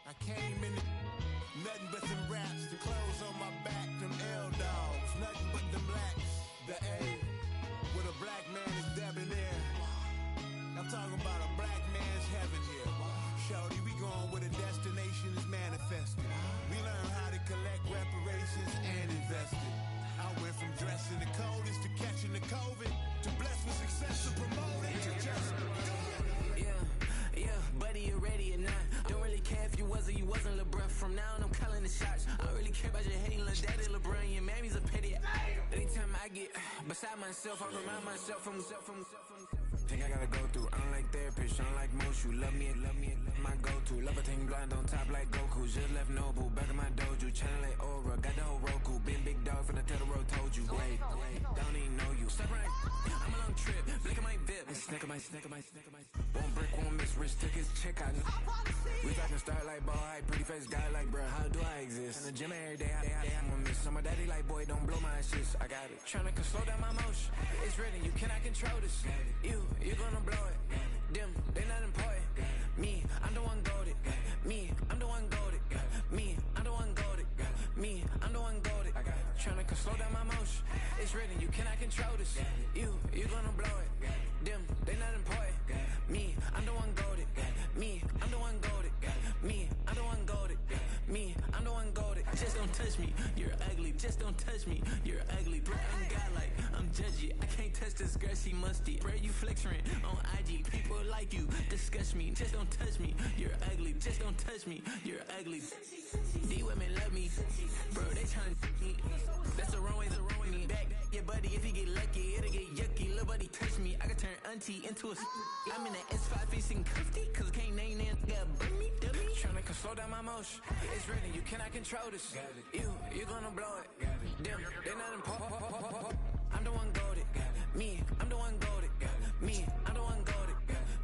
I came in nothing but some raps, the clothes on my back, them L-dogs, nothing but them blacks. The A, with a black man is debonair. I'm talking about a black man's heaven here. Shorty, we going where the destination is manifested. We learn how to collect reparations and invest it. I went from dressing the coldest to catching the COVID, to blessed with success to promote it, to just do it. Yeah, buddy, you ready or not? Don't really care if you was or you wasn't LeBron. From now on, I'm calling the shots. I don't really care about your hating little daddy LeBron. Your mammy's a pity. Anytime I get beside myself, I remind myself from. Think I gotta go through. I don't like therapists, I don't like most. You love me, my go-to. Love a thing blind on top like Goku. Just left Noble, back in my dojo. Channel like Aura, got the whole Roku. Been big dog from the Tether Road, told you. Wait, don't even know you. Step right, I'm a long trip. Blink of my VIP. Snack of my. One brick, one miss. Rich took his check out. We talking start like ball hype. Pretty face guy like, bruh, how do I exist? In the gym every day, I'm a miss. I'm a daddy like, boy, don't blow my shit. I got it. Tryna slow down my motion. It's written, you cannot control this. You gonna blow it. Them, they not important. Me, I'm the one goated. Me, I'm the one goated. Me, I'm the one goated. Me, I'm the one goated. Tryna slow down my motion. It's written, you cannot control this. You gonna blow it. Them, they not important. Me, I'm the one goated. Me, I'm the one goated. Me, I'm the one goated. Me, I'm the one goated. Just don't touch me, you're ugly. Just don't touch me, you're ugly. Bro, I'm godlike, I'm judgy. I can't touch this girl, she musty. Bro, you flexing on IG. People like you disgust me. Just don't touch me, you're ugly. Just don't touch me, you're ugly. These women love me, bro, they tryna me. That's the wrong way, back your buddy. If you get lucky, it'll get yucky. Little buddy touch me, I can turn auntie into a. I'm in the S5 facing cuffy, cause I can't name that. Yeah, burn me, dummy. Tryna slow down my motion. It's written, you cannot control this. You gonna blow it. Them, they not important. I'm the one goated. Me, I'm the one goated. Me, I'm the one goated.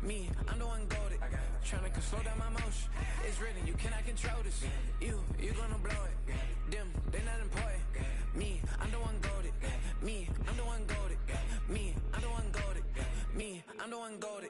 Me, I'm the one goated. Tryna slow down my motion. It's written, you cannot control this. You gonna blow it. Them, they not important. Me, I'm the one goated. Me, I'm the one goated. Me, I'm the one goated. Me, I'm the one goated.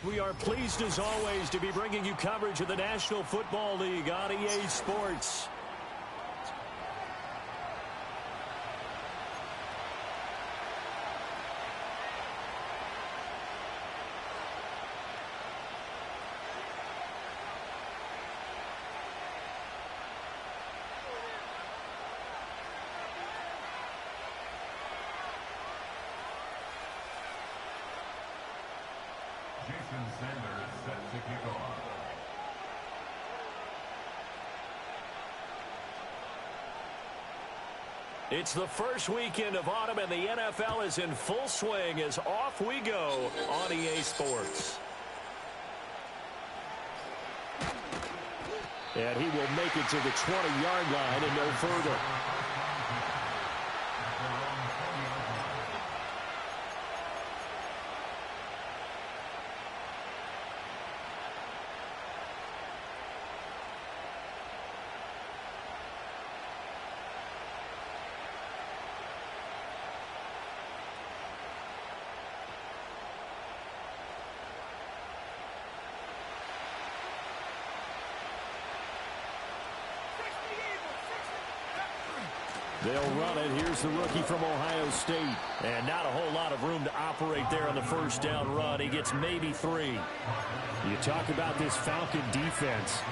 We are pleased, as always, to be bringing you coverage of the National Football League on EA Sports. It's the first weekend of autumn, and the NFL is in full swing as off we go on EA Sports. And he will make it to the 20-yard line and no further. They'll run it. Here's the rookie from Ohio State. And not a whole lot of room to operate there on the first down run. He gets maybe 3. You talk about this Falcon defense.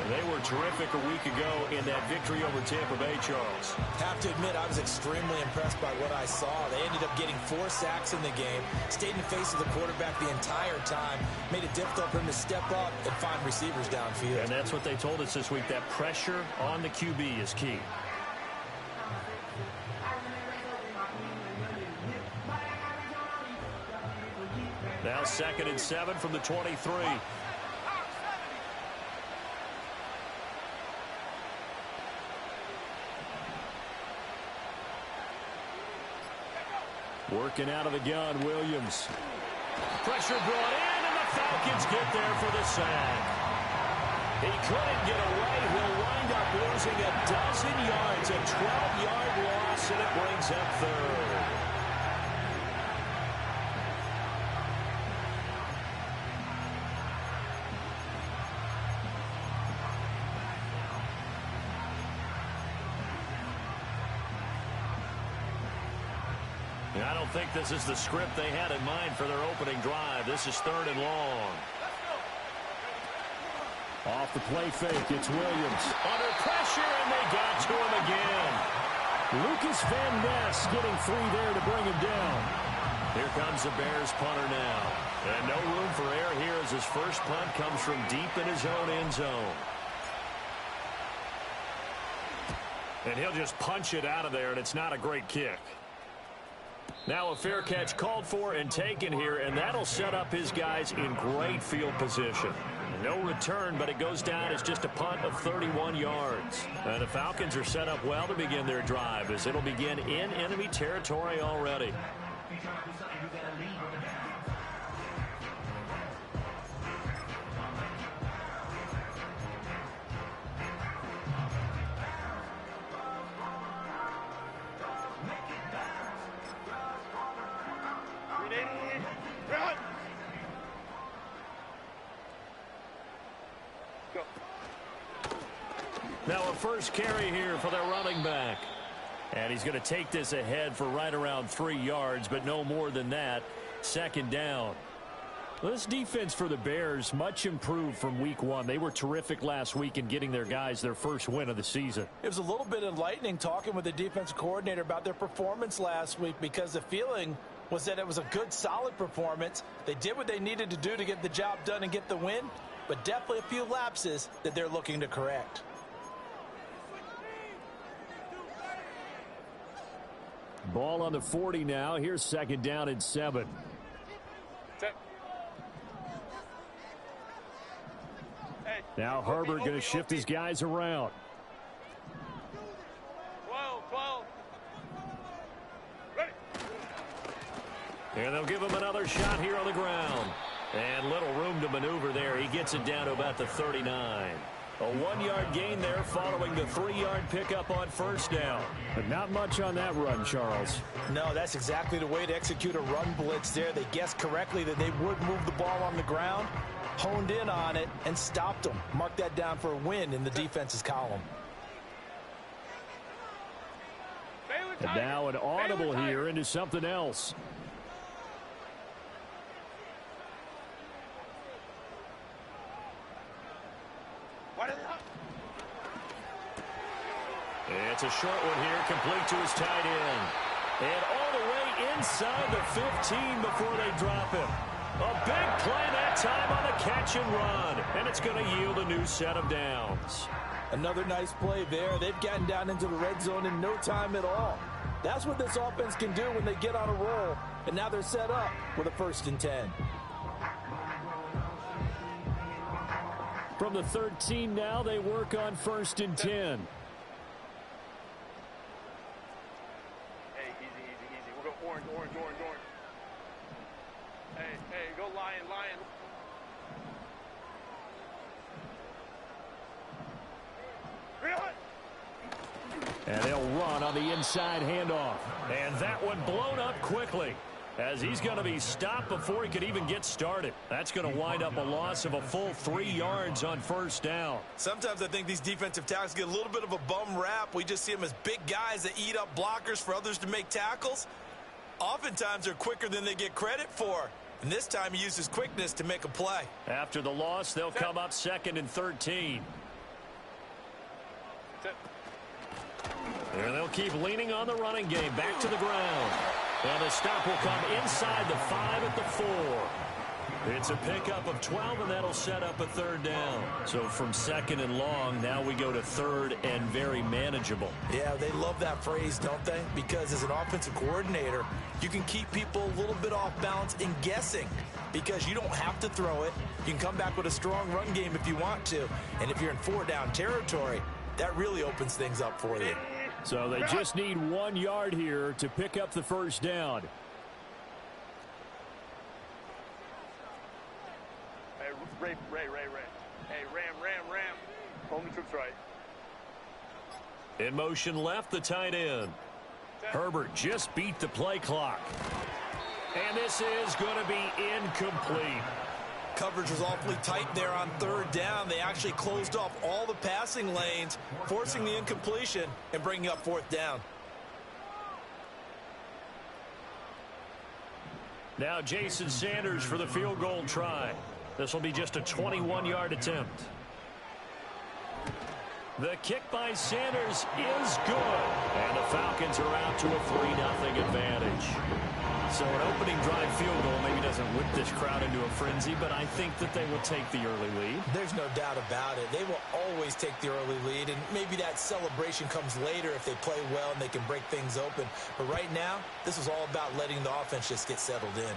They were terrific a week ago in that victory over Tampa Bay, Charles. Have to admit, I was extremely impressed by what I saw. They ended up getting 4 sacks in the game, stayed in the face of the quarterback the entire time, made it difficult for him to step up and find receivers downfield. And that's what they told us this week, that pressure on the QB is key. Now 2nd and 7 from the 23. Working out of the gun, Williams. Pressure brought in, and the Falcons get there for the sack. He couldn't get away. He'll wind up losing a dozen yards, a 12-yard loss, and it brings up third. I don't think this is the script they had in mind for their opening drive. This is 3rd and long. Off the play fake, it's Williams. Under pressure, and they got to him again. Lucas Van Ness getting 3 there to bring him down. Here comes the Bears punter now. And no room for error here as his first punt comes from deep in his own end zone. And he'll just punch it out of there, and it's not a great kick. Now a fair catch called for and taken here, and that'll set up his guys in great field position. No return, but it goes down as just a punt of 31 yards. And the Falcons are set up well to begin their drive, as it'll begin in enemy territory already. Now a first carry here for their running back. And he's going to take this ahead for right around 3 yards, but no more than that. 2nd down. This defense for the Bears, much improved from week 1. They were terrific last week in getting their guys their first win of the season. It was a little bit enlightening talking with the defensive coordinator about their performance last week, because the feeling was that it was a good, solid performance. They did what they needed to do to get the job done and get the win, but definitely a few lapses that they're looking to correct. Ball on the 40 now. Here's 2nd down and 7. Now Herbert going to shift his guys around. 12. Ready. And they'll give him another shot here on the ground. And little room to maneuver there. He gets it down to about the 39. A 1-yard gain there following the 3-yard pickup on 1st down. But not much on that run, Charles. No, that's exactly the way to execute a run blitz there. They guessed correctly that they would move the ball on the ground, honed in on it, and stopped them. Mark that down for a win in the defense's column. And now an audible here into something else. It's a short one here, complete to his tight end. And all the way inside the 15 before they drop him. A big play that time on the catch and run. And it's going to yield a new set of downs. Another nice play there. They've gotten down into the red zone in no time at all. That's what this offense can do when they get on a roll. And now they're set up with a 1st and 10. From the 13 now, they work on 1st and 10. Orange. Hey, go Lion. And they'll run on the inside handoff. And that one blown up quickly, as he's going to be stopped before he could even get started. That's going to wind up a loss of a full 3 yards on 1st down. Sometimes I think these defensive tackles get a little bit of a bum rap. We just see them as big guys that eat up blockers for others to make tackles. Oftentimes they're quicker than they get credit for. And this time he uses quickness to make a play. After the loss, they'll come up 2nd and 13. And they'll keep leaning on the running game. Back to the ground. And the stop will come inside the 5 at the 4. It's a pickup of 12, and that'll set up a 3rd down. So from 2nd and long, now we go to 3rd and very manageable. Yeah, they love that phrase, don't they? Because as an offensive coordinator, you can keep people a little bit off balance in guessing, because you don't have to throw it. You can come back with a strong run game if you want to. And if you're in 4-down territory, that really opens things up for you. So they just need 1 yard here to pick up the 1st down. In motion left, the tight end. Herbert just beat the play clock. And this is going to be incomplete. Coverage was awfully tight there on third down. They actually closed off all the passing lanes, forcing the incompletion and bringing up fourth down. Now Jason Sanders for the field goal try. This will be just a 21-yard attempt. The kick by Sanders is good. And the Falcons are out to a 3-0 advantage. So an opening drive field goal maybe doesn't whip this crowd into a frenzy, but I think that they will take the early lead. There's no doubt about it. They will always take the early lead, and maybe that celebration comes later if they play well and they can break things open. But right now, this is all about letting the offense just get settled in.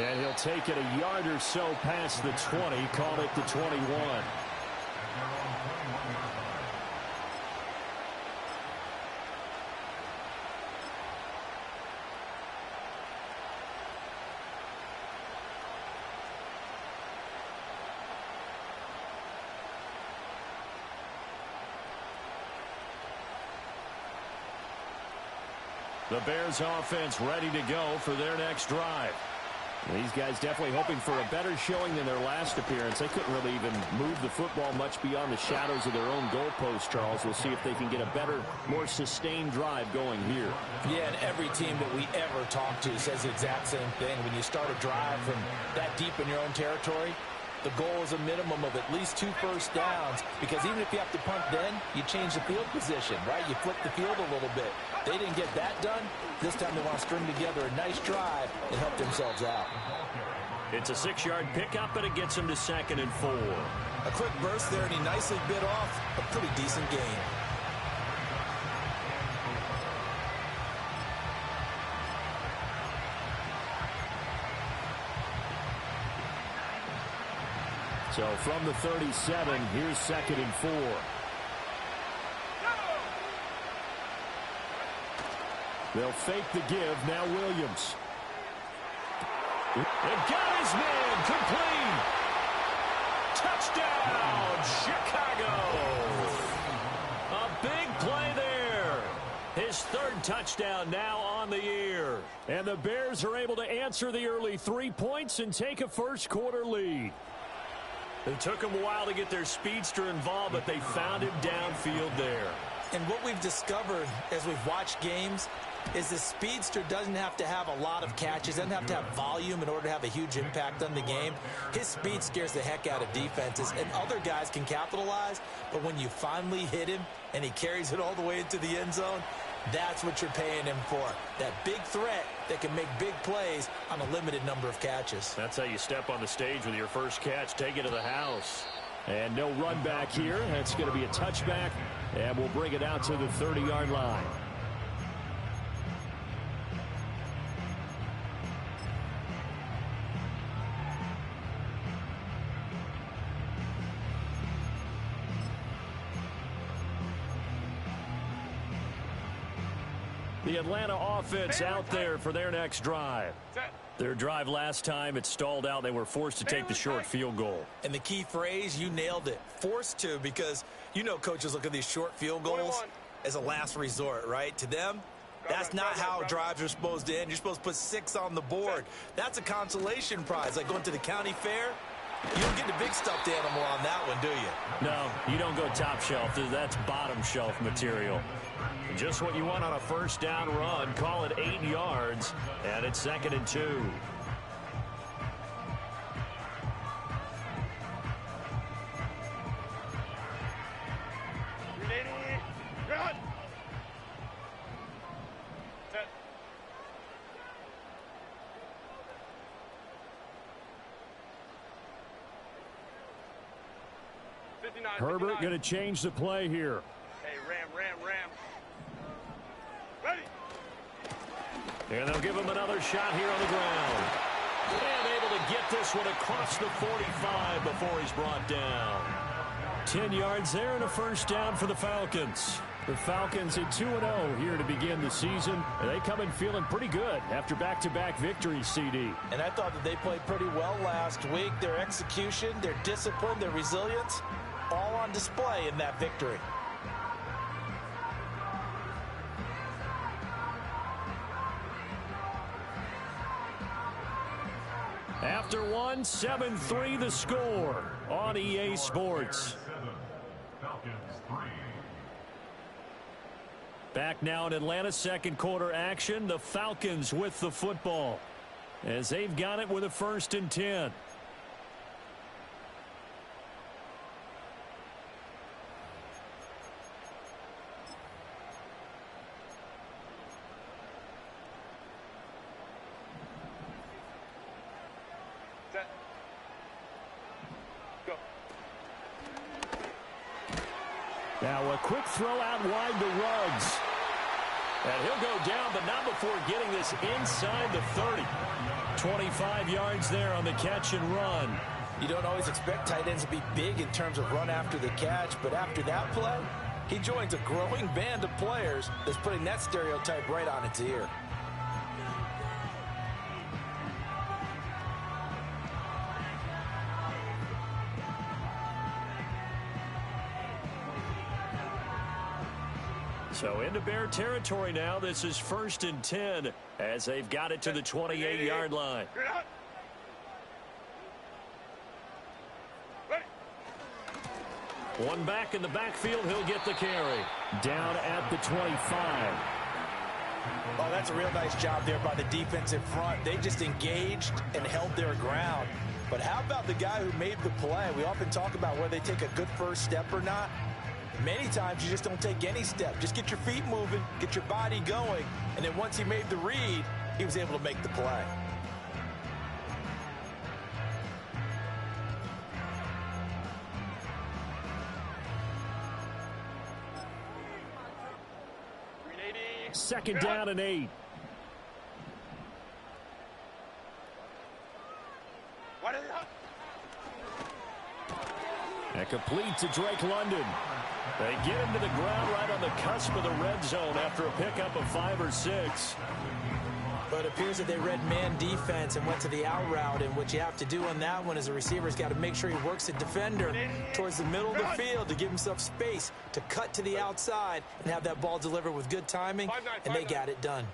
And he'll take it a yard or so past the 20, call it the 21. The Bears offense ready to go for their next drive. These guys definitely hoping for a better showing than their last appearance. They couldn't really even move the football much beyond the shadows of their own goalpost, Charles. We'll see if they can get a better, more sustained drive going here. Yeah, and every team that we ever talk to says the exact same thing. When you start a drive from that deep in your own territory, the goal is a minimum of at least 2 first downs, because even if you have to punt then, you change the field position, right? You flip the field a little bit. They didn't get that done. This time they want to string together a nice drive and help themselves out. It's a 6-yard pickup, and it gets them to 2nd and 4. A quick burst there, and he nicely bit off a pretty decent gain. So from the 37, here's 2nd and 4. They'll fake the give. Now Williams. And got his man complete. Touchdown, Chicago. A big play there. His 3rd touchdown now on the year. And the Bears are able to answer the early 3 points and take a first-quarter lead. It took them a while to get their speedster involved, but they found him downfield there. And what we've discovered as we've watched games is the speedster doesn't have to have a lot of catches, doesn't have to have volume in order to have a huge impact on the game. His speed scares the heck out of defenses, and other guys can capitalize, but when you finally hit him and he carries it all the way into the end zone, that's what you're paying him for. That big threat that can make big plays on a limited number of catches. That's how you step on the stage with your first catch. Take it to the house. And no run back here. That's going to be a touchback, and we'll bring it out to the 30-yard line. The Atlanta offense out there for their next drive. Their drive last time, it stalled out. They were forced to take the short field goal. And the key phrase, you nailed it, forced to, because you know coaches look at these short field goals as a last resort, right? To them, that's not how drives are supposed to end. You're supposed to put 6 on the board. That's a consolation prize, like going to the county fair. You don't get the big stuffed animal on that one, do you? No, you don't go top shelf. That's bottom shelf material. Just what you want on a first down run. Call it 8 yards, and it's 2nd and 2. Ready, run. Set. Herbert going to change the play here. Hey, ram. Ready. And they'll give him another shot here on the ground. And able to get this one across the 45 before he's brought down. 10 yards there and a first down for the Falcons. The Falcons at 2-0 here to begin the season. They come in feeling pretty good after back-to-back victories, CD. And I thought that they played pretty well last week. Their execution, their discipline, their resilience, all on display in that victory. After one, 7-3 the score on EA Sports. Back now in Atlanta, second quarter action. The Falcons with the football as they've got it with a 1st and 10. Set. Go. Now a quick throw out wide to Ruggs. And he'll go down, but not before getting this inside the 30. 25 yards there on the catch and run. You don't always expect tight ends to be big in terms of run after the catch, but after that play, he joins a growing band of players that's putting that stereotype right on its ear. So into Bear territory now. This is 1st and 10 as they've got it to the 28-yard line. One back in the backfield. He'll get the carry. Down at the 25. Oh, that's a real nice job there by the defensive front. They just engaged and held their ground. But how about the guy who made the play? We often talk about whether they take a good first step or not. Many times you just don't take any step. Just get your feet moving, get your body going, and then once he made the read, he was able to make the play. Second down and 8. And complete to Drake London. They get him to the ground right on the cusp of the red zone after a pickup of 5 or 6. But it appears that they read man defense and went to the out route, and what you have to do on that one as a receiver's got to make sure he works the defender towards the middle of the field to give himself space to cut to the outside and have that ball delivered with good timing, and they got it done.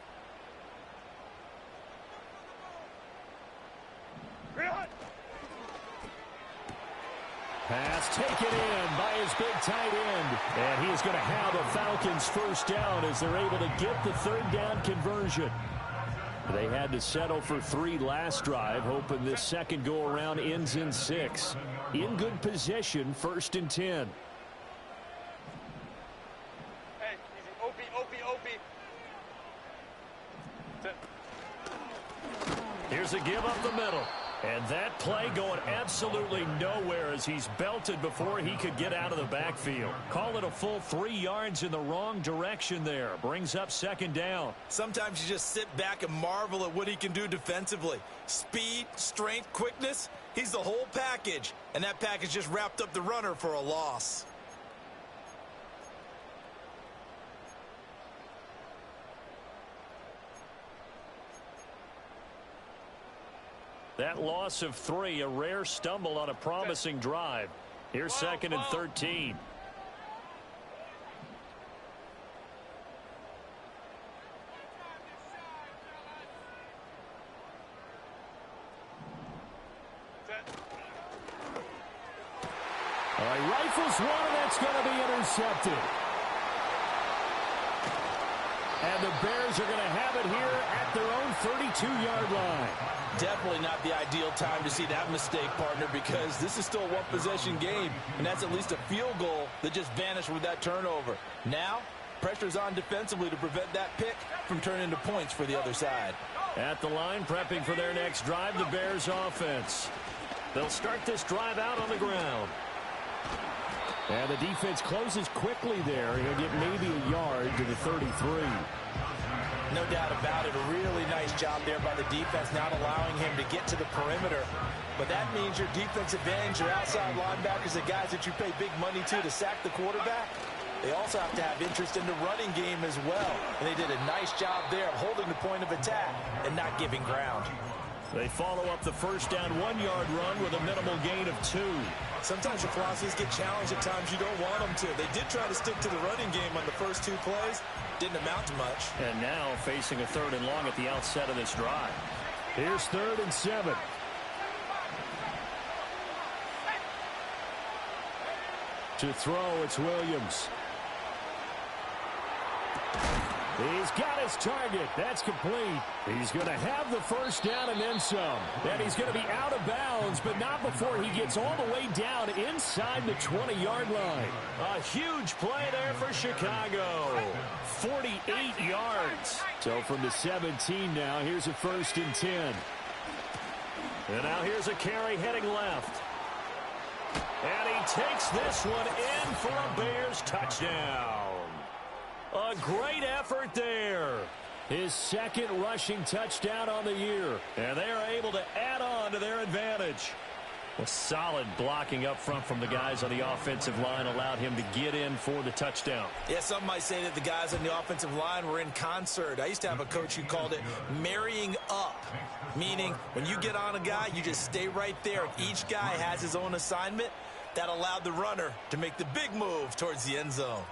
Pass taken in by his big tight end. And he is going to have a Falcons first down as they're able to get the 3rd down conversion. They had to settle for 3 last drive, hoping this second go-around ends in 6. In good position, 1st and 10. Hey, easy. OP. Set. Here's a give up the middle. And that play going absolutely nowhere as he's belted before he could get out of the backfield. Call it a full 3 yards in the wrong direction there. Brings up 2nd down. Sometimes you just sit back and marvel at what he can do defensively. Speed, strength, quickness, he's the whole package. And that package just wrapped up the runner for a loss. That loss of 3, a rare stumble on a promising drive. Here's 2nd and 13. All right, rifles one, and that's going to be intercepted. And the Bears are going to have it here at their own 32-yard line. Definitely not the ideal time to see that mistake, partner, because this is still a one-possession game, and that's at least a field goal that just vanished with that turnover. Now, pressure's on defensively to prevent that pick from turning into points for the other side. At the line, prepping for their next drive, the Bears offense. They'll start this drive out on the ground. And the defense closes quickly there. He'll get maybe a yard to the 33. No doubt about it. A really nice job there by the defense, not allowing him to get to the perimeter. But that means your defensive ends, your outside linebackers, the guys that you pay big money to sack the quarterback, They also have to have interest in the running game as well. And they did a nice job there of holding the point of attack and not giving ground. They follow up the first down 1-yard run with a minimal gain of 2. Sometimes your philosophies get challenged at times you don't want them to. They did try to stick to the running game on the first 2 plays. Didn't amount to much. And now facing a 3rd and long at the outset of this drive. Here's 3rd and 7. To throw, it's Williams. He's got his target. That's complete. He's going to have the first down and then some. And he's going to be out of bounds, but not before he gets all the way down inside the 20-yard line. A huge play there for Chicago. 48 yards. So from the 17 now, here's a 1st and 10. And now here's a carry heading left. And he takes this one in for a Bears touchdown. A great effort there. His 2nd rushing touchdown on the year. And they are able to add on to their advantage. A solid blocking up front from the guys on the offensive line allowed him to get in for the touchdown. Yeah, some might say that the guys on the offensive line were in concert. I used to have a coach who called it marrying up, meaning when you get on a guy, you just stay right there. Each guy has his own assignment. That allowed the runner to make the big move towards the end zone.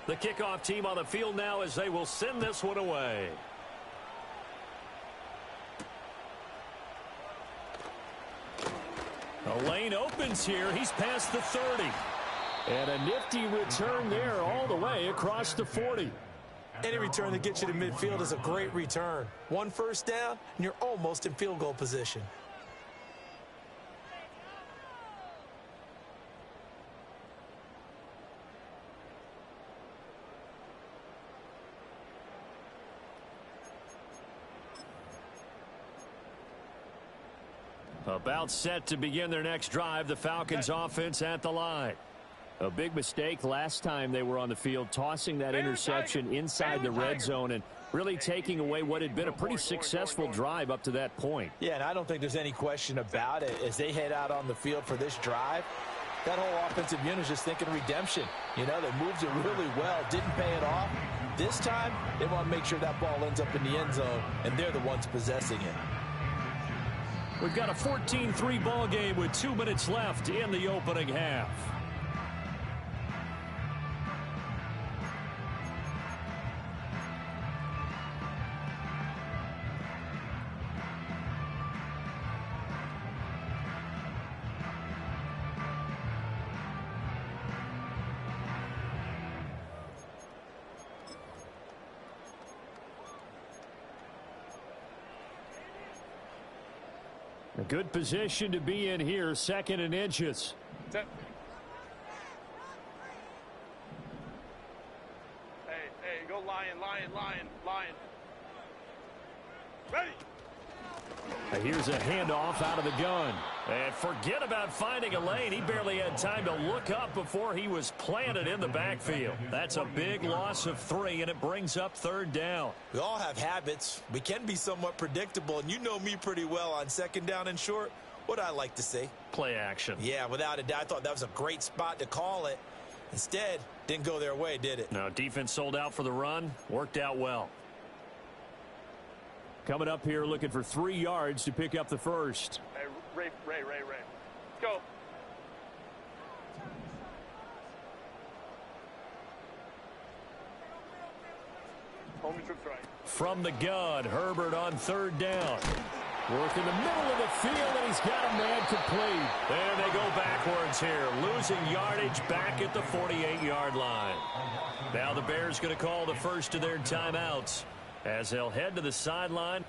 The kickoff team on the field now as they will send this one away. A lane opens here. He's past the 30. And a nifty return there all the way across the 40. Any return that gets you to midfield is a great return. 1 first down, and you're almost in field goal position. About set to begin their next drive, the Falcons offense at the line. A big mistake last time they were on the field, tossing that interception inside the red zone and really taking away what had been a pretty successful drive up to that point. Yeah, and I don't think there's any question about it. As they head out on the field for this drive, that whole offensive unit is just thinking redemption. You know, they moved it really well, didn't pay it off. This time, they want to make sure that ball ends up in the end zone, and they're the ones possessing it. We've got a 14-3 ball game with 2 minutes left in the opening half. A good position to be in here, 2nd and inches. Hey, go lion. Ready. Here's a handoff out of the gun. And forget about finding a lane. He barely had time to look up before he was planted in the backfield. That's a big loss of 3, and it brings up 3rd down. We all have habits. We can be somewhat predictable, and you know me pretty well on 2nd down and short. What I like to say? Play action. Yeah, without a doubt. I thought that was a great spot to call it. Instead, didn't go their way, did it? No, defense sold out for the run. Worked out well. Coming up here looking for 3 yards to pick up the first. Hey, Ray. Let's go. Homie trips right. From the gun, Herbert on 3rd down. Work in the middle of the field, and he's got a man complete. There they go backwards here, losing yardage back at the 48-yard line. Now the Bears going to call the first of their timeouts as they'll head to the sideline.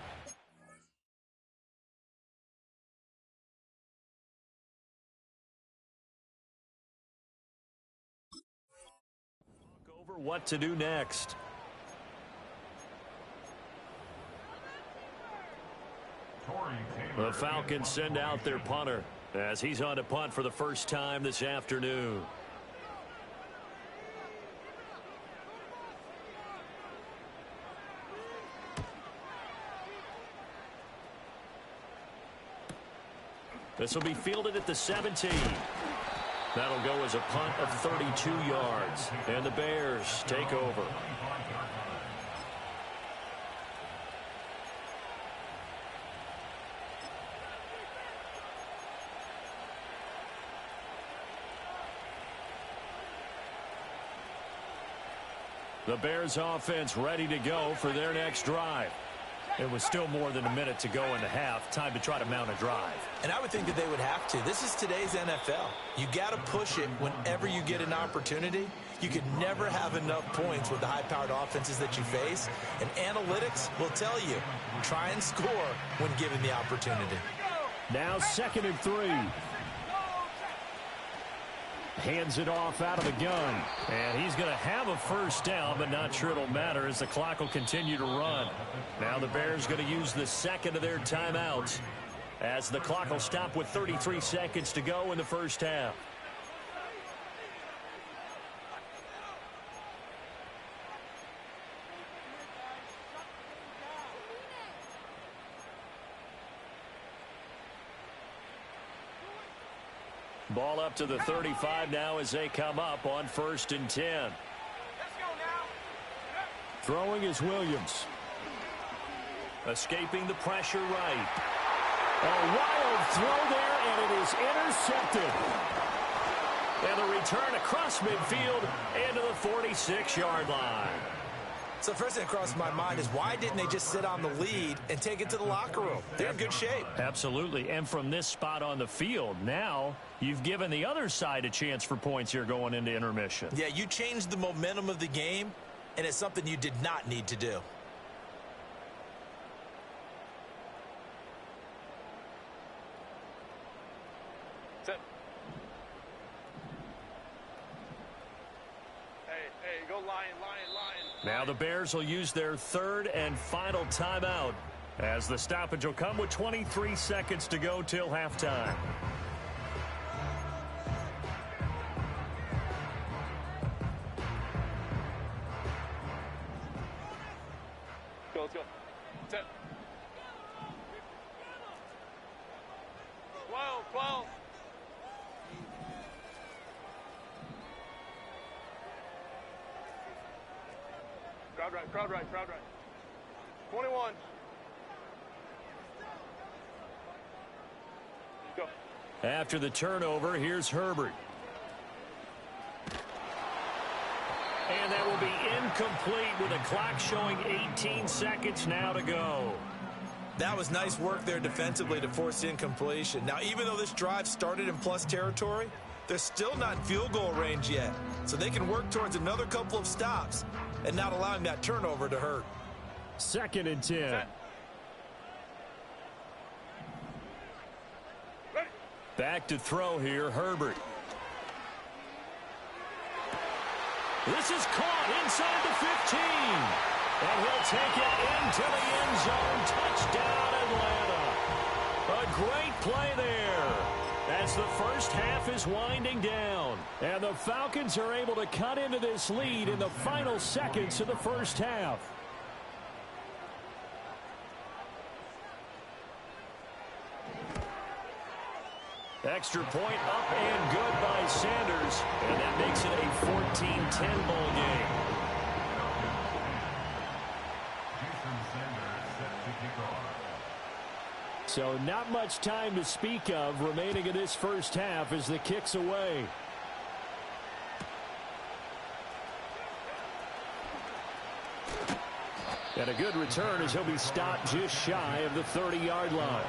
Talk over what to do next. The Falcons send out their punter as he's on to punt for the first time this afternoon. This will be fielded at the 17. That'll go as a punt of 32 yards. And the Bears take over. The Bears offense ready to go for their next drive. It was still more than a minute to go in the half. Time to try to mount a drive. And I would think that they would have to. This is today's NFL. You got to push it whenever you get an opportunity. You could never have enough points with the high-powered offenses that you face. And analytics will tell you, try and score when given the opportunity. Now 2nd and 3. Hands it off out of the gun. And he's going to have a first down, but not sure it'll matter as the clock will continue to run. Now the Bears going to use the second of their timeouts as the clock will stop with 33 seconds to go in the first half. Ball up to the 35 now as they come up on 1st and 10. Throwing is Williams. Escaping the pressure right. A wild throw there, and it is intercepted. And the return across midfield into the 46-yard line. So first thing that crosses my mind is why didn't they just sit on the lead and take it to the locker room? They're in good shape. Absolutely. And from this spot on the field, now you've given the other side a chance for points here going into intermission. Yeah, you changed the momentum of the game, and it's something you did not need to do. Set. Hey, go Lion. Now the Bears will use their 3rd and final timeout as the stoppage will come with 23 seconds to go till halftime. Let's go. Set. 12. Crowd right. 21. Go. After the turnover, here's Herbert. And that will be incomplete with a clock showing 18 seconds now to go. That was nice work there defensively to force incompletion. Now, even though this drive started in plus territory, they're still not in field goal range yet. So they can work towards another couple of stops and not allowing that turnover to hurt. 2nd and 10. Set. Ready. Back to throw here, Herbert. This is caught inside the 15. And he'll take it into the end zone. Touchdown, Atlanta. A great play there as the first half is winding down. And the Falcons are able to cut into this lead in the final seconds of the first half. Extra point up and good by Sanders. And that makes it a 14-10 ball game. So not much time to speak of remaining in this first half as the kick's away. And a good return as he'll be stopped just shy of the 30-yard line.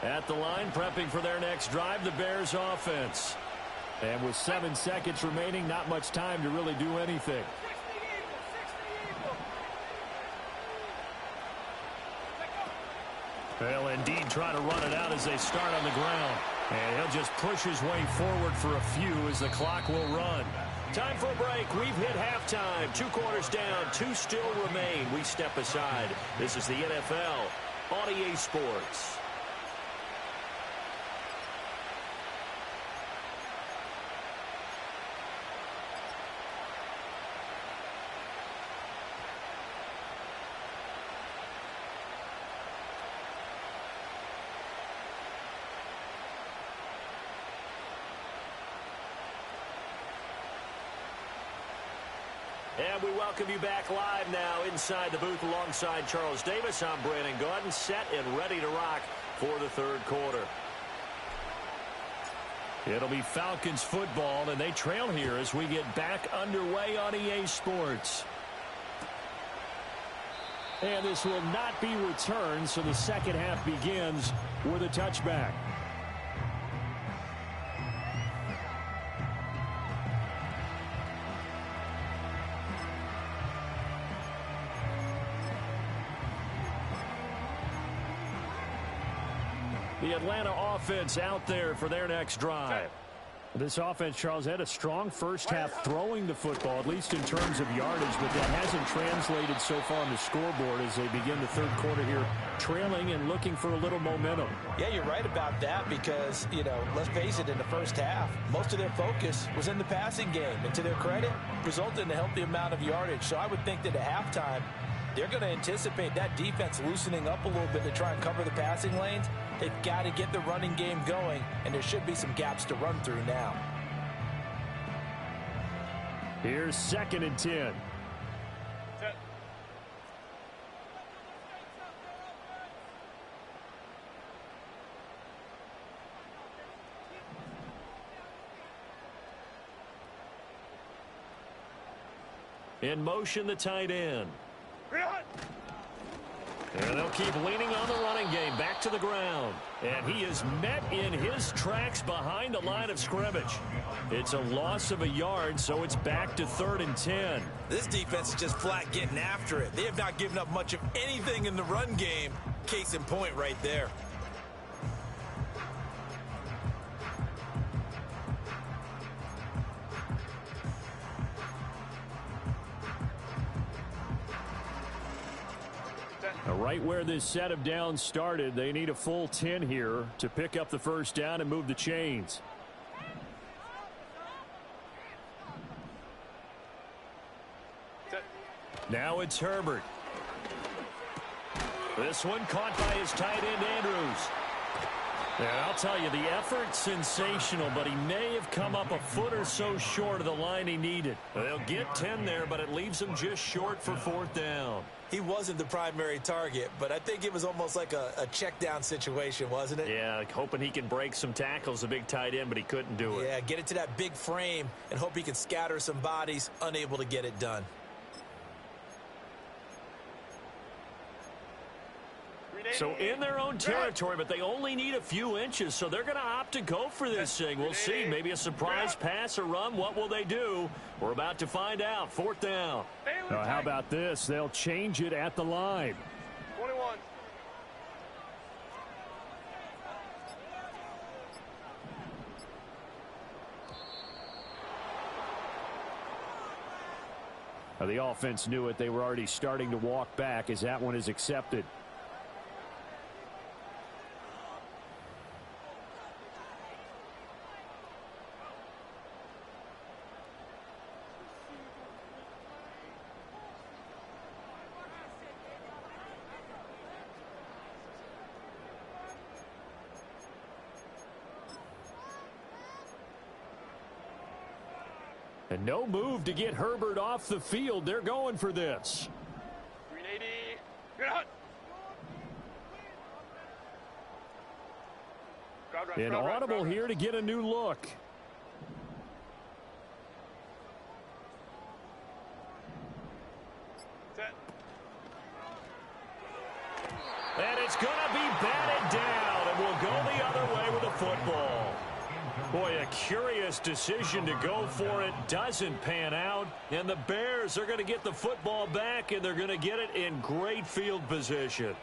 At the line, prepping for their next drive, the Bears offense. And with 7 seconds remaining, not much time to really do anything. They'll indeed try to run it out as they start on the ground. And he'll just push his way forward for a few as the clock will run. Time for a break. We've hit halftime. 2 quarters down. 2 still remain. We step aside. This is the NFL on EA Sports. And we welcome you back live now inside the booth alongside Charles Davis. I'm Brandon Gaudin, set and ready to rock for the third quarter. It'll be Falcons football, and they trail here as we get back underway on EA Sports. And this will not be returned, so the second half begins with a touchback. The Atlanta offense out there for their next drive. This offense, Charles, had a strong first half throwing the football, at least in terms of yardage, but that hasn't translated so far on the scoreboard as they begin the third quarter here, trailing and looking for a little momentum. Yeah, you're right about that because, let's face it, in the first half, most of their focus was in the passing game. And to their credit, resulted in a healthy amount of yardage. So I would think that at halftime, they're going to anticipate that defense loosening up a little bit to try and cover the passing lanes. They've got to get the running game going, and there should be some gaps to run through now. Here's 2nd and 10. In motion, the tight end. And they'll keep leaning on the running game. Back to the ground. And he is met in his tracks behind the line of scrimmage. It's a loss of a yard, so it's back to 3rd and 10. This defense is just flat getting after it. They have not given up much of anything in the run game. Case in point right there. Right where this set of downs started, they need a full 10 here to pick up the first down and move the chains. Now it's Herbert. This one caught by his tight end, Andrews. And I'll tell you, the effort's sensational, but he may have come up a foot or so short of the line he needed. They'll get 10 there, but it leaves him just short for 4th down. He wasn't the primary target, but I think it was almost like a check down situation, wasn't it? Yeah, like hoping he can break some tackles, a big tight end, but he couldn't do it. Yeah, get it to that big frame and hope he can scatter some bodies, unable to get it done. So in their own territory, but they only need a few inches, so they're going to opt to go for this thing. We'll see. Maybe a surprise pass or run. What will they do? We're about to find out. 4th down. How about this? They'll change it at the line. 21. The offense knew it. They were already starting to walk back as that one is accepted. And no move to get Herbert off the field. They're going for this. 380. Get out. An audible here to get a new look. Set. And it's going to be batted down, and we'll go the other way with the football. Boy, a curious decision to go for it. Doesn't pan out. And the Bears are going to get the football back, and they're going to get it in great field position.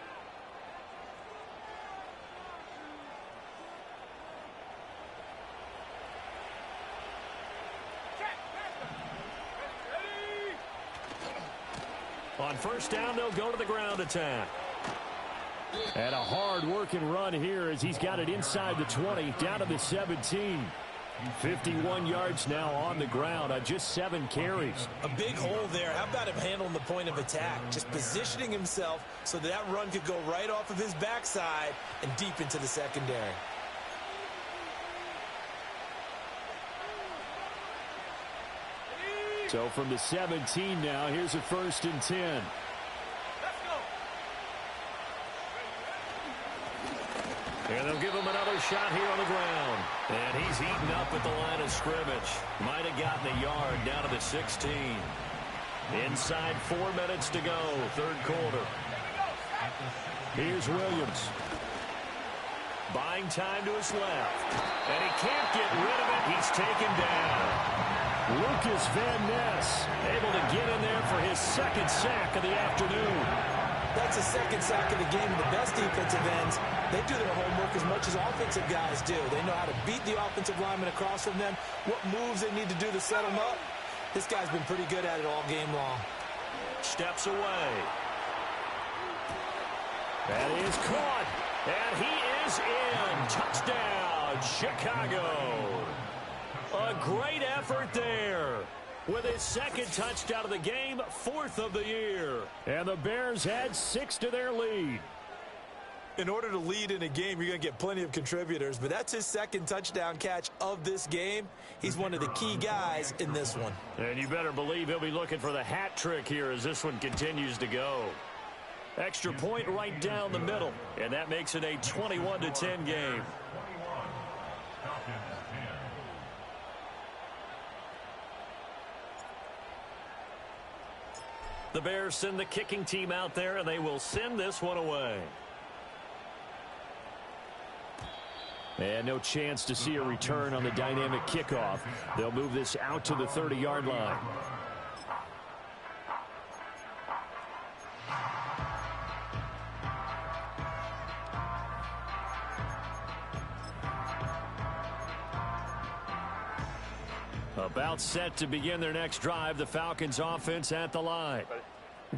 On first down, they'll go to the ground attack. And a hard-working run here as he's got it inside the 20, down to the 17. 51 yards now on the ground on just 7 carries. A big hole there. How about him handling the point of attack? Just positioning himself so that run could go right off of his backside and deep into the secondary. So from the 17 now, here's a 1st and 10. And they'll give him another shot here on the ground. And he's eaten up at the line of scrimmage. Might have gotten a yard down to the 16. Inside 4 minutes to go, 3rd quarter. Here's Williams. Buying time to his left. And he can't get rid of it. He's taken down. Lucas Van Ness able to get in there for his 2nd sack of the afternoon. That's the 2nd sack of the game. The best defensive ends, they do their homework as much as offensive guys do. They know how to beat the offensive lineman across from them, what moves they need to do to set them up. This guy's been pretty good at it all game long. Steps away. That is caught. And he is in. Touchdown, Chicago. A great effort there. With his 2nd touchdown of the game, 4th of the year. And the Bears add 6 to their lead. In order to lead in a game, you're going to get plenty of contributors, but that's his 2nd touchdown catch of this game. He's one of the key guys in this one. And you better believe he'll be looking for the hat trick here as this one continues to go. Extra point right down the middle, and that makes it a 21-10 game. The Bears send the kicking team out there, and they will send this one away. And no chance to see a return on the dynamic kickoff. They'll move this out to the 30-yard line. About set to begin their next drive, the Falcons offense at the line.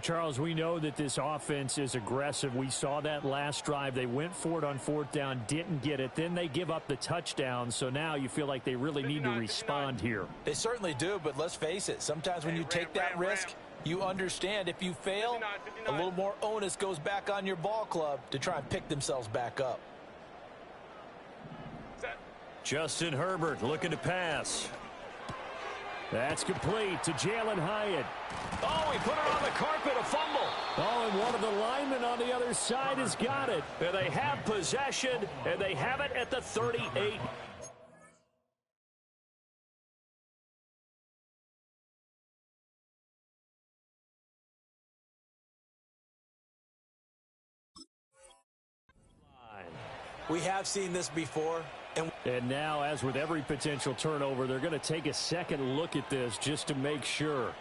Charles, we know that this offense is aggressive. We saw that last drive. They went for it on 4th down, didn't get it. Then they give up the touchdown. So now you feel like they really need to respond here. They certainly do, but let's face it. Sometimes when you take that risk, you understand if you fail, a little more onus goes back on your ball club to try and pick themselves back up. Justin Herbert looking to pass. That's complete to Jalen Hyatt. Oh, he put it on the carpet, a fumble. Oh, and one of the linemen on the other side has got it. And they have possession, and they have it at the 38. We have seen this before. And now, as with every potential turnover, they're going to take a second look at this just to make sure.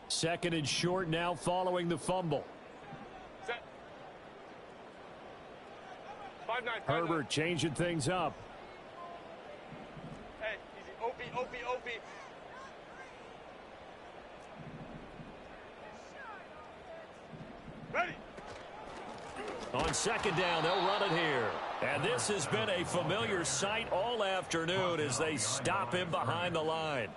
Second and short now following the fumble. Herbert changing things up. Hey, easy. OP. Ready. On 2nd down, they'll run it here. And this has been a familiar sight all afternoon as they stop him behind the line.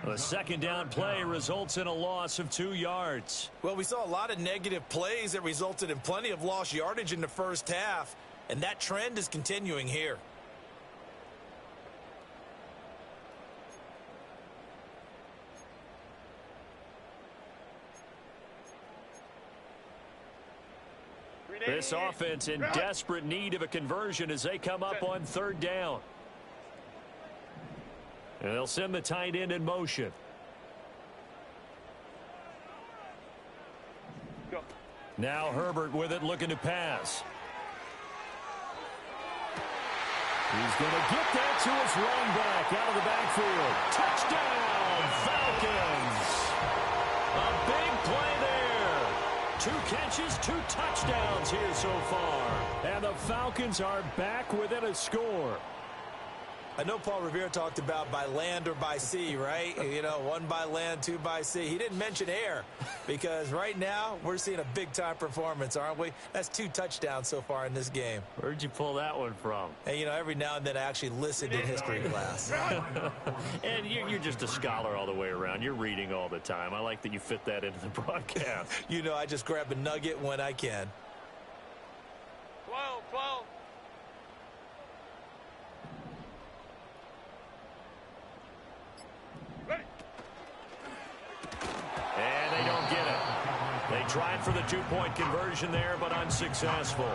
The 2nd down play results in a loss of 2 yards. Well, we saw a lot of negative plays that resulted in plenty of lost yardage in the first half. And that trend is continuing here. This offense in desperate need of a conversion as they come up on 3rd down. And they'll send the tight end in motion. Go. Now Herbert with it, looking to pass. He's going to get that to his running back out of the backfield. Touchdown, Falcons! 2 catches, 2 touchdowns here so far. And the Falcons are back within a score. I know Paul Revere talked about by land or by sea, right? You know, 1 by land, 2 by sea. He didn't mention air because right now we're seeing a big-time performance, aren't we? That's 2 touchdowns so far in this game. Where'd you pull that one from? And, you know, every now and then I actually listened in history class. And you're just a scholar all the way around. You're reading all the time. I like that you fit that into the broadcast. You know, I just grab a nugget when I can. 12, 12. And they don't get it. They tried for the 2-point conversion there, but unsuccessful.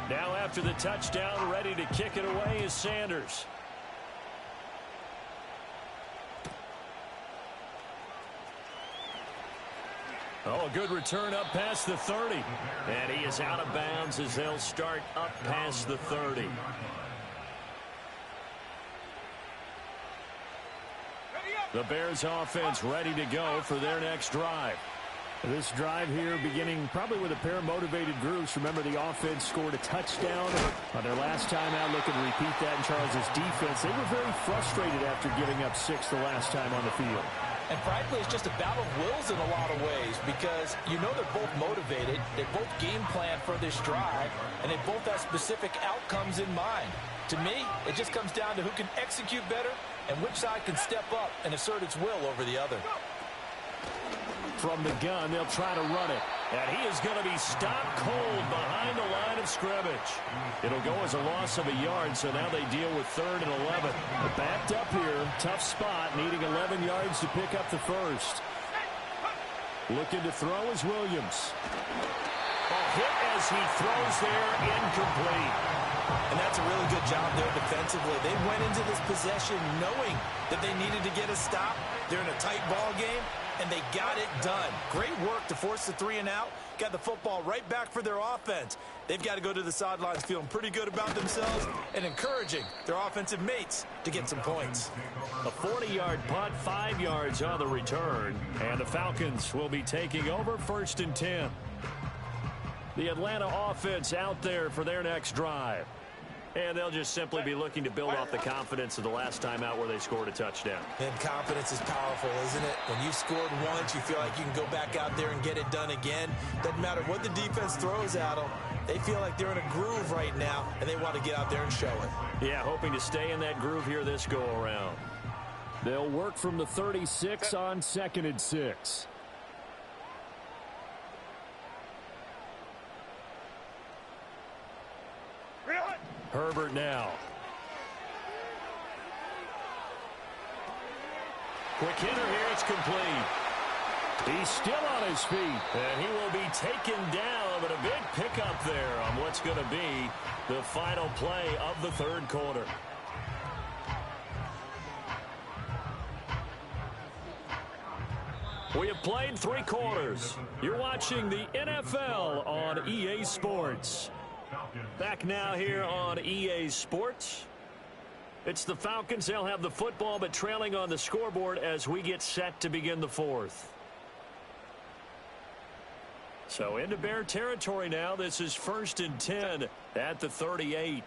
Now after the touchdown, ready to kick it away is Sanders. Oh, a good return up past the 30. And he is out of bounds as they'll start up past the 30. The Bears offense ready to go for their next drive. This drive here beginning probably with a pair of motivated groups. Remember, the offense scored a touchdown on their last time out. Looking to repeat that in Charles' defense. They were very frustrated after giving up 6 the last time on the field. And frankly, it's just a battle of wills in a lot of ways because you know they're both motivated, they both game plan for this drive, and they both have specific outcomes in mind. To me, it just comes down to who can execute better and which side can step up and assert its will over the other. From the gun, they'll try to run it. And he is going to be stopped cold behind the line of scrimmage. It'll go as a loss of a yard, so now they deal with 3rd and 11. They're backed up here, tough spot, needing 11 yards to pick up the first. Looking to throw is Williams. A hit as he throws there, incomplete. And that's a really good job there defensively. They went into this possession knowing that they needed to get a stop. They're in a tight ball game, and they got it done. Great work to force the 3 and out. Got the football right back for their offense. They've got to go to the sidelines feeling pretty good about themselves and encouraging their offensive mates to get some points. A 40-yard punt, 5 yards on the return. And the Falcons will be taking over 1st and 10. The Atlanta offense out there for their next drive. And they'll just simply be looking to build off the confidence of the last time out where they scored a touchdown. And confidence is powerful, isn't it? When you scored once, you feel like you can go back out there and get it done again. Doesn't matter what the defense throws at them. They feel like they're in a groove right now, and they want to get out there and show it. Yeah, hoping to stay in that groove here this go-around. They'll work from the 36 on 2nd and 6. Herbert now. Quick hitter here, it's complete. He's still on his feet, and he will be taken down, but a big pickup there on what's going to be the final play of the 3rd quarter. We have played 3 quarters. You're watching the NFL on EA Sports. Back now here on EA Sports. It's the Falcons. They'll have the football, but trailing on the scoreboard as we get set to begin the 4th. So into Bear territory now. This is 1st and 10 at the 38.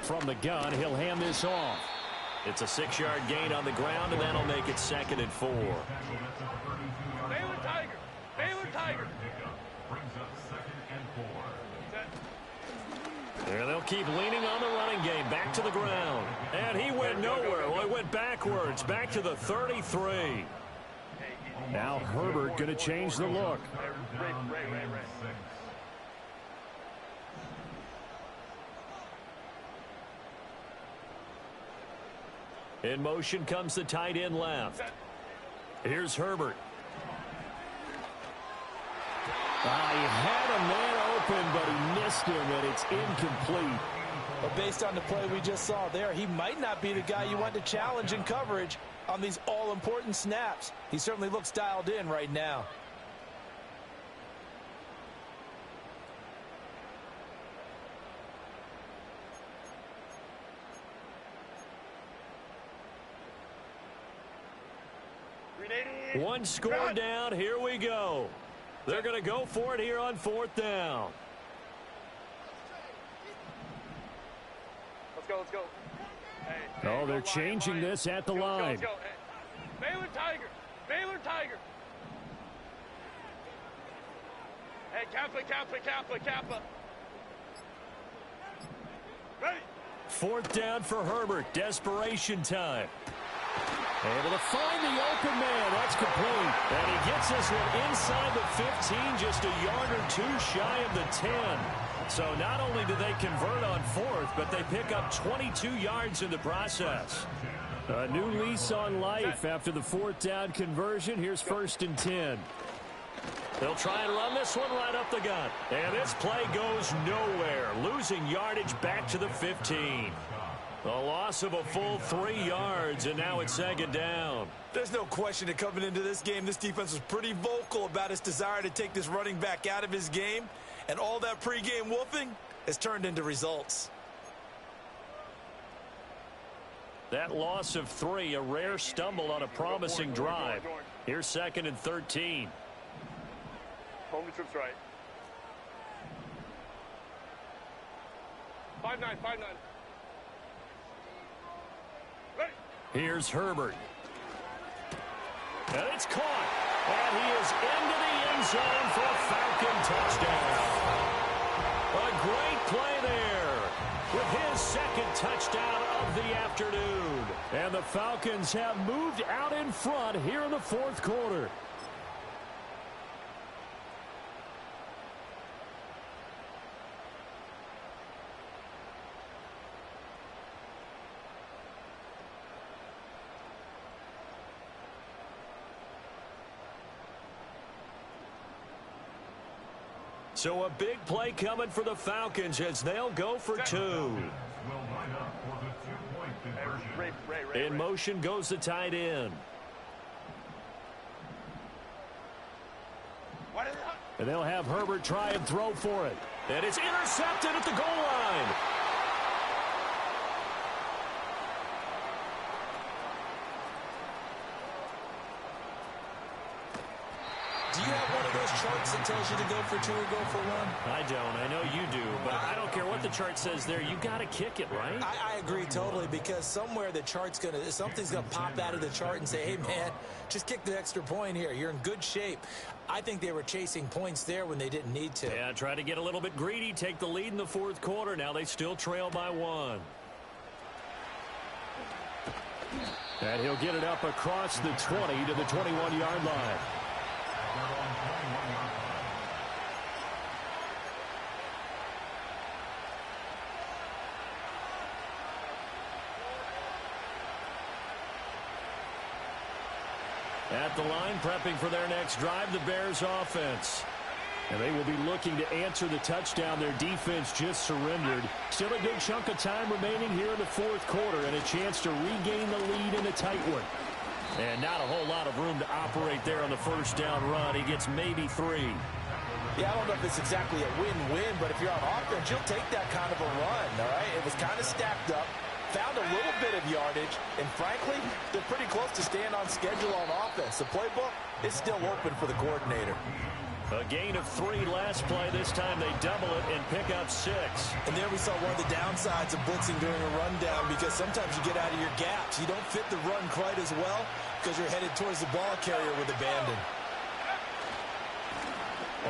From the gun, he'll hand this off. It's a 6-yard gain on the ground, and that'll make it 2nd and 4. Baylor Tiger. Baylor Tiger. And they'll keep leaning on the running game. Back to the ground. And he went nowhere. Well, he went backwards. Back to the 33. Now Herbert going to change the look. In motion comes the tight end left. Here's Herbert. He had a man open, but he missed him, and it's incomplete. But based on the play we just saw there, he might not be the guy you want to challenge in coverage on these all-important snaps. He certainly looks dialed in right now. One score down. Here we go. They're going to go for it here on 4th down. Let's go, let's go. Hey, Oh, they're changing this at the line. Let's go. Hey. Baylor Tiger. Baylor Tiger. Hey, Kappa, Kappa, Kappa, Kappa. Ready. 4th down for Herbert. Desperation time. Able to find the open man. That's complete. And he gets this one inside the 15, just a yard or two shy of the 10. So not only do they convert on 4th, but they pick up 22 yards in the process. A new lease on life after the 4th down conversion. Here's 1st and 10. They'll try and run this one right up the gut. And this play goes nowhere. Losing yardage back to the 15. A loss of a full 3 yards, and now it's 2nd down. There's no question that coming into this game, this defense was pretty vocal about its desire to take this running back out of his game. And all that pregame wolfing has turned into results. That loss of 3, a rare stumble on a promising drive. Here's 2nd and 13. Home to trips right. 5-9, 5-9. Ready. Here's Herbert. And it's caught. And he is into the end zone for a Falcon touchdown. A great play there with his 2nd touchdown of the afternoon. And the Falcons have moved out in front here in the 4th quarter. So a big play coming for the Falcons as they'll go for 2. In motion goes the tight end. And they'll have Herbert try and throw for it. And it's intercepted at the goal line. Do you have one of those charts that tells you to go for 2 or go for 1? I don't. I know you do. But I don't care what the chart says there. You got to kick it, right? I agree totally, because somewhere the chart's something's going to pop out of the chart and say, hey, man, just kick the extra point here. You're in good shape. I think they were chasing points there when they didn't need to. Yeah, try to get a little bit greedy, take the lead in the 4th quarter. Now they still trail by 1. And he'll get it up across the 20 to the 21-yard line. At the line, prepping for their next drive, the Bears offense. And they will be looking to answer the touchdown their defense just surrendered. Still a good chunk of time remaining here in the 4th quarter and a chance to regain the lead in a tight one. And not a whole lot of room to operate there on the 1st down run. He gets maybe 3. Yeah, I don't know if it's exactly a win-win, but if you're on offense, you'll take that kind of a run, all right? It was kind of stacked up. Found a little bit of yardage, and frankly, they're pretty close to staying on schedule on offense. The playbook is still open for the coordinator. A gain of 3 last play. This time they double it and pick up 6. And there we saw one of the downsides of blitzing during a rundown, because sometimes you get out of your gaps. You don't fit the run quite as well because you're headed towards the ball carrier with abandon.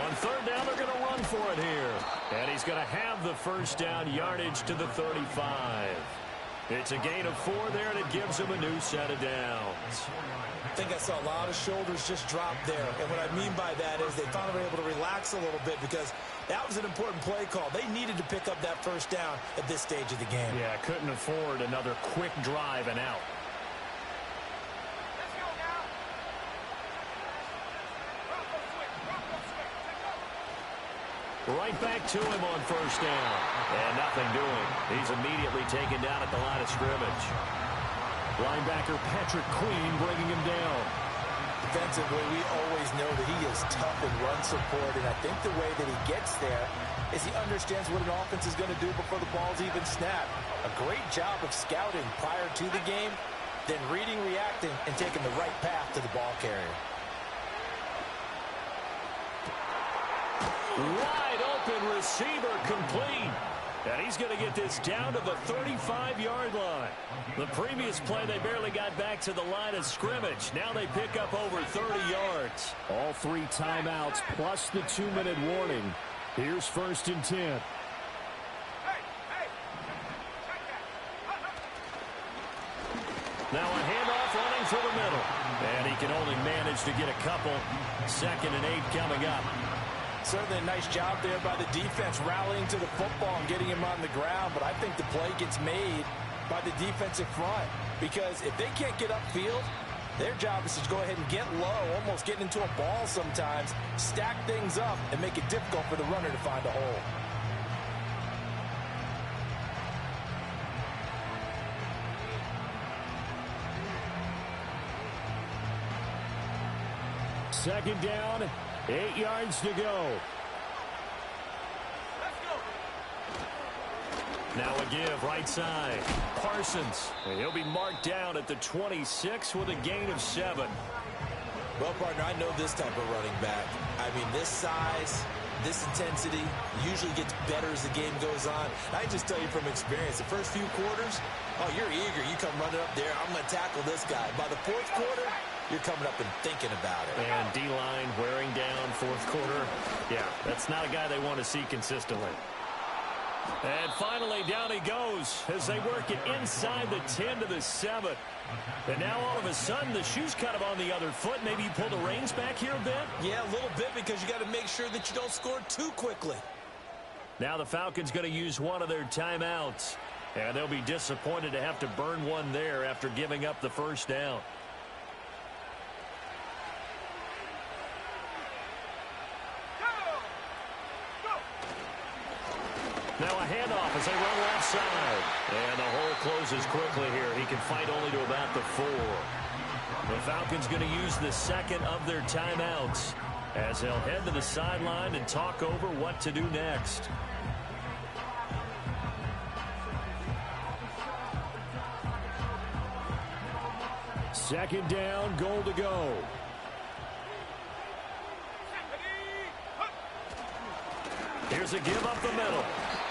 On 3rd down, they're going to run for it here. And he's going to have the 1st down yardage to the 35. It's a gain of 4 there, and it gives him a new set of downs. I think I saw a lot of shoulders just drop there. And what I mean by that is they finally were able to relax a little bit, because that was an important play call. They needed to pick up that 1st down at this stage of the game. Yeah, couldn't afford another quick drive and out. Let's go now. Right back to him on 1st down. And nothing doing. He's immediately taken down at the line of scrimmage. Linebacker Patrick Queen bringing him down. Defensively, we always know that he is tough in run support, and I think the way that he gets there is he understands what an offense is going to do before the ball's even snapped. A great job of scouting prior to the game, then reading, reacting, and taking the right path to the ball carrier. Wide open receiver complete. And he's going to get this down to the 35-yard line. The previous play, they barely got back to the line of scrimmage. Now they pick up over 30 yards. All 3 timeouts plus the 2-minute warning. Here's 1st and 10. Now a handoff running for the middle. And he can only manage to get a couple. 2nd and 8 coming up. Certainly a nice job there by the defense rallying to the football and getting him on the ground, but I think the play gets made by the defensive front because if they can't get upfield, their job is to go ahead and get low, almost getting into a ball sometimes, stack things up, and make it difficult for the runner to find a hole. Second down, 8 yards to go. Now a give right side. Parsons. And he'll be marked down at the 26 with a gain of 7. Well, partner, I know this type of running back. I mean, this size, this intensity usually gets better as the game goes on. I just tell you from experience, the first few quarters, oh, you're eager. You come running up there, I'm going to tackle this guy. By the 4th quarter, you're coming up and thinking about it. And D-line wearing down 4th quarter. Yeah, that's not a guy they want to see consistently. And finally, down he goes as they work it inside the 10 to the 7. And now all of a sudden, the shoe's kind of on the other foot. Maybe you pull the reins back here a bit? Yeah, a little bit because you got to make sure that you don't score too quickly. Now the Falcons going to use one of their timeouts. And they'll be disappointed to have to burn one there after giving up the first down. Now a handoff as they run left side. And the hole closes quickly here. He can fight only to about the 4. The Falcons going to use the second of their timeouts as they'll head to the sideline and talk over what to do next. Second down, goal to go. Here's a give up the middle.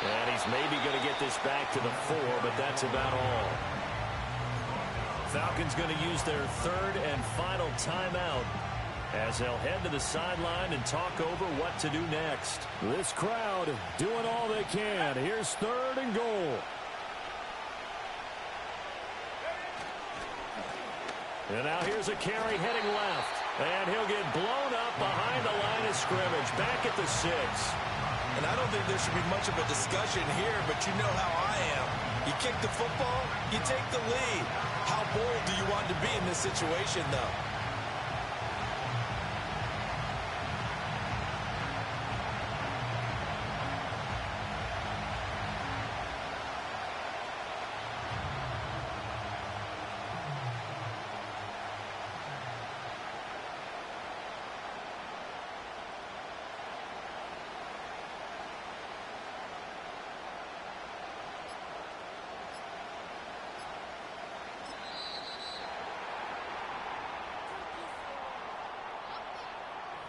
And he's maybe going to get this back to the 4, but that's about all. Falcons going to use their 3rd and final timeout as they'll head to the sideline and talk over what to do next. This crowd doing all they can. Here's 3rd and goal. And now here's a carry heading left. And he'll get blown up behind the line of scrimmage. Back at the 6. And I don't think there should be much of a discussion here, but you know how I am. You kick the football, you take the lead. How bold do you want to be in this situation, though?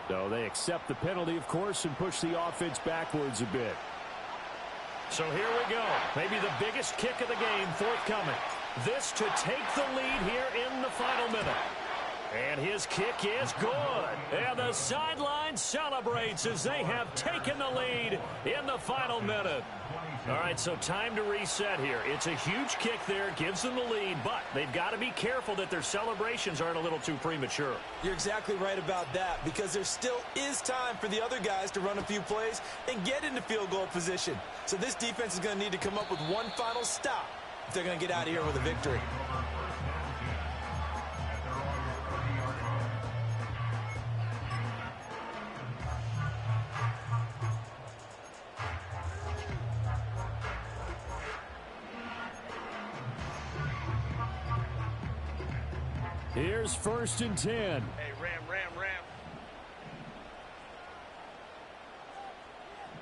No, they accept the penalty, of course, and push the offense backwards a bit. So here we go. Maybe the biggest kick of the game forthcoming. This to take the lead here in the final minute. And his kick is good. And the sideline celebrates as they have taken the lead in the final minute. All right, so time to reset here. It's a huge kick there, gives them the lead, but they've got to be careful that their celebrations aren't a little too premature. You're exactly right about that because there still is time for the other guys to run a few plays and get into field goal position. So this defense is going to need to come up with one final stop if they're going to get out of here with a victory. Here's 1st and 10. Hey, Ram.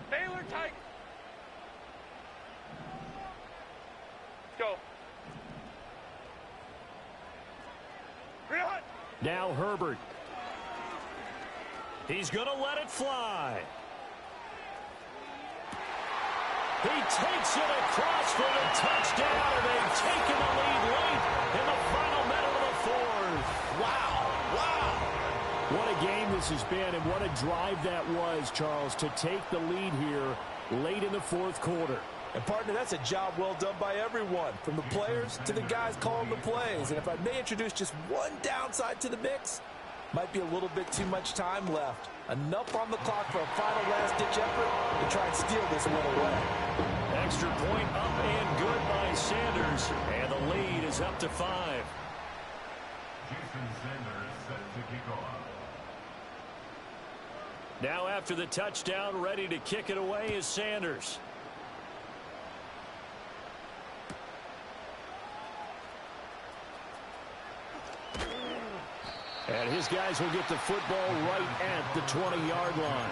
Baylor Tiger. Let's go. Now Herbert. He's going to let it fly. He takes it across for the touchdown, and they've taken the lead late in the final minute of the fourth. Wow. What a game this has been, and what a drive that was, Charles, to take the lead here late in the fourth quarter. And, partner, that's a job well done by everyone, from the players to the guys calling the plays. And if I may introduce just one downside to the mix, might be a little bit too much time left. Enough on the clock for a final last-ditch effort to try and steal this one away. Extra point up and good by Sanders, and the lead is up to 5. Jason Sanders set to kick off. Now after the touchdown, ready to kick it away is Sanders. And his guys will get the football right at the 20-yard line.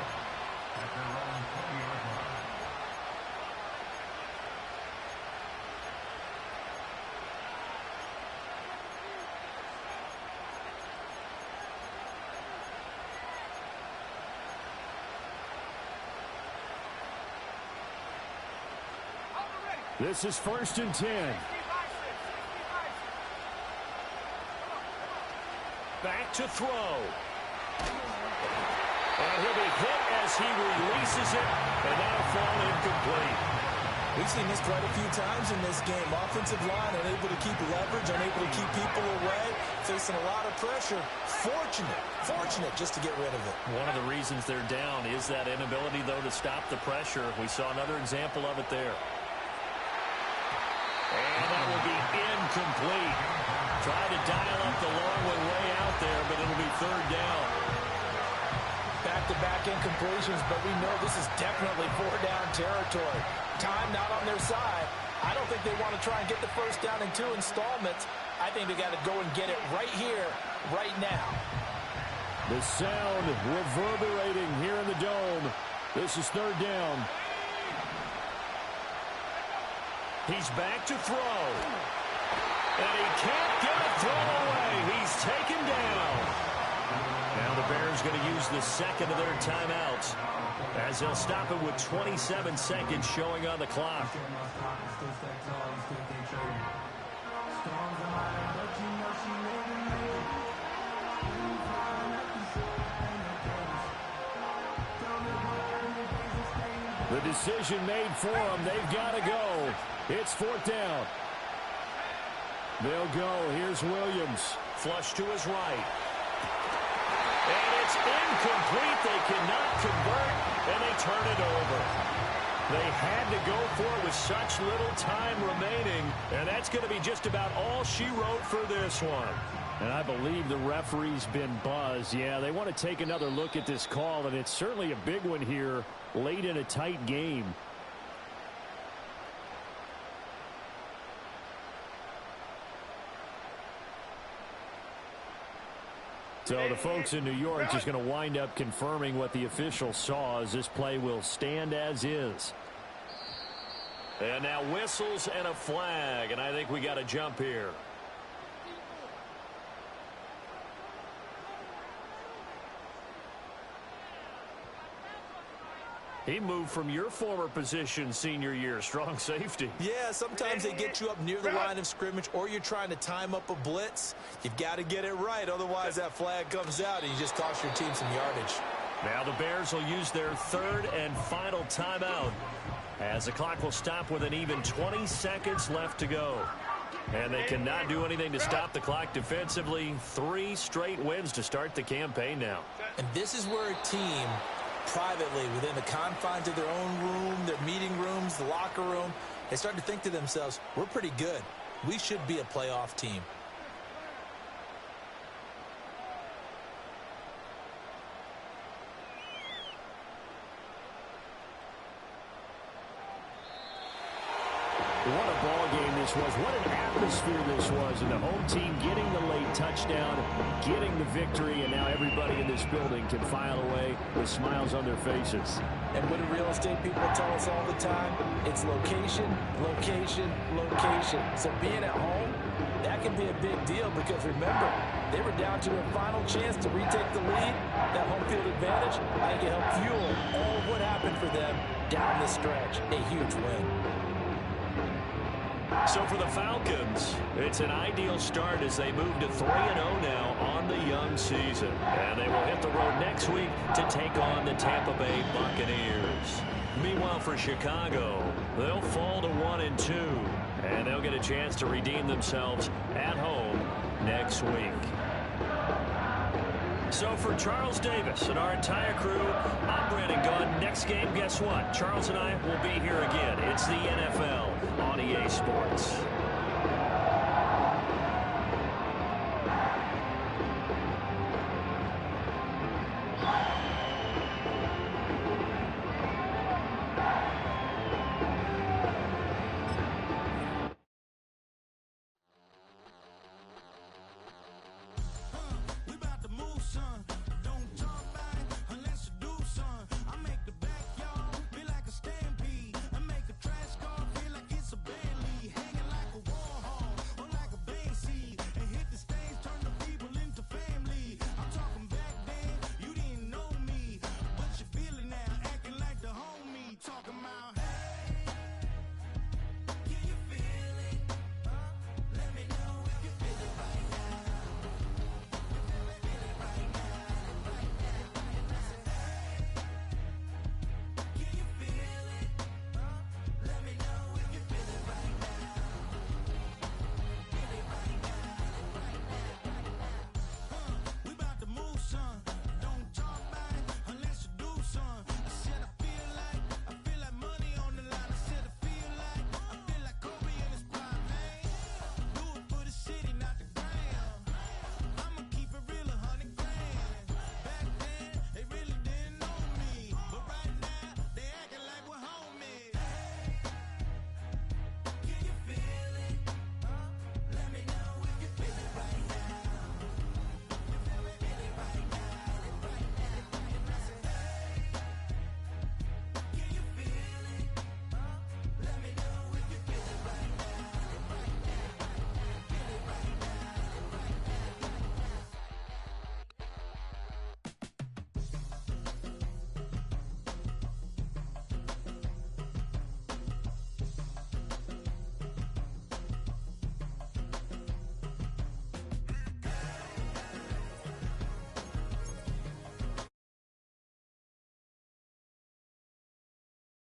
At their own 20-yard line. This is 1st and 10. Back to throw. And he'll be hit as he releases it, and that'll fall incomplete. We've seen this quite a few times in this game. Offensive line unable to keep leverage, unable to keep people away, facing a lot of pressure. Fortunate just to get rid of it. One of the reasons they're down is that inability, though, to stop the pressure. We saw another example of it there. And that will be incomplete. Try to dial up the long way out there, but it'll be 3rd down. Back-to-back incompletions, but we know this is definitely 4-down territory. Time not on their side. I don't think they want to try and get the first down in 2 installments. I think they got to go and get it right here, right now. The sound reverberating here in the dome. This is 3rd down. He's back to throw. And he can't get it thrown away. He's taken down. Now the Bears going to use the second of their timeouts as they'll stop it with 27 seconds showing on the clock. The decision made for them. They've got to go. It's 4th down. They'll go. Here's Williams. Flush to his right. And it's incomplete. They cannot convert, and they turn it over. They had to go for it with such little time remaining, and that's going to be just about all she wrote for this one. And I believe the referee's been buzzed. Yeah, they want to take another look at this call, and it's certainly a big one here late in a tight game. So the folks in New York just going to wind up confirming what the official saw, as this play will stand as is. And now whistles and a flag, and I think we got a jump here. He moved from your former position senior year, strong safety. Yeah, sometimes they get you up near the line of scrimmage, or you're trying to time up a blitz. You've got to get it right, otherwise that flag comes out and you just cost your team some yardage. Now the Bears will use their 3rd and final timeout as the clock will stop with an even 20 seconds left to go. And they cannot do anything to stop the clock defensively. 3 straight wins to start the campaign now. And this is where a team privately, within the confines of their own room, their meeting rooms, the locker room, they start to think to themselves, we're pretty good. We should be a playoff team. What a ball game this was. What an atmosphere this was. And the home team getting the late touchdown, getting the victory, and now everybody in this building can file away with smiles on their faces. And what do real estate people tell us all the time? It's location, location, location. So being at home, That can be a big deal because, remember, they were down to their final chance to retake the lead. That home field advantage, I think it helped fuel all of what happened for them down the stretch. A huge win. So for the Falcons, it's an ideal start as they move to 3-0 now on the young season. And they will hit the road next week to take on the Tampa Bay Buccaneers. Meanwhile, for Chicago, they'll fall to 1-2, and they'll get a chance to redeem themselves at home next week. So for Charles Davis and our entire crew, I'm Brandon Gunn. Next game, guess what? Charles and I will be here again. It's the NFL on EA Sports.